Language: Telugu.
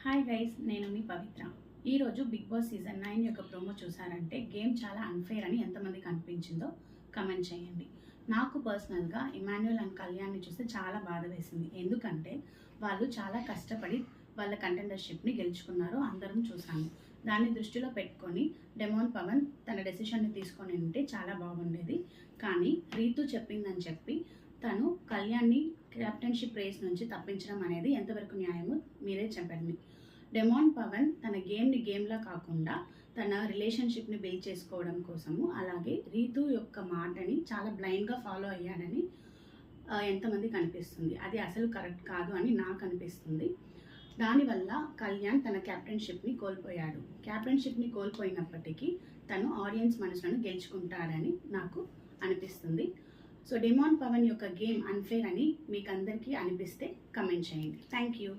హాయ్ గైస్, నేను మీ పవిత్ర. ఈరోజు బిగ్ బాస్ సీజన్ 9 యొక్క ప్రోమో చూసారంటే గేమ్ చాలా అన్ఫేర్ అని ఎంతమందికి అనిపించిందో కమెంట్ చేయండి. నాకు పర్సనల్గా ఇమాన్యుయల్ అండ్ కళ్యాణ్ని చూస్తే చాలా బాధ వేసింది. ఎందుకంటే వాళ్ళు చాలా కష్టపడి వాళ్ళ కంటెండర్షిప్ని గెలుచుకున్నారు, అందరం చూసాము. దాన్ని దృష్టిలో పెట్టుకొని డెమోన్ పవన్ తన డెసిషన్ని తీసుకొని ఉంటే చాలా బాగుండేది. కానీ రీతు చెప్పిందని చెప్పి తను కళ్యాణ్ని కెప్టెన్షిప్ రేస్ నుంచి తప్పించడం అనేది ఎంతవరకు న్యాయమో మీరే చెప్పండి. డెమోన్ పవన్ తన గేమ్లా కాకుండా తన రిలేషన్షిప్ని బిల్డ్ చేసుకోవడం కోసము, అలాగే రీతు యొక్క మాటని చాలా బ్లైండ్గా ఫాలో అయ్యాడని ఎంతమందికి అనిపిస్తుంది. అది అసలు కరెక్ట్ కాదు అని నాకు అనిపిస్తుంది. దానివల్ల కళ్యాణ్ తన కెప్టెన్షిప్ని కోల్పోయాడు. కెప్టెన్షిప్ని కోల్పోయినప్పటికీ తను ఆడియన్స్ మనసులను గెలుచుకుంటాడని నాకు అనిపిస్తుంది. సో డెమోన్ పవన్ యొక్క గేమ్ అన్ఫేర్ అని మీకు అందరికీ అనిపిస్తే కమెంట్ చేయండి. Thank you.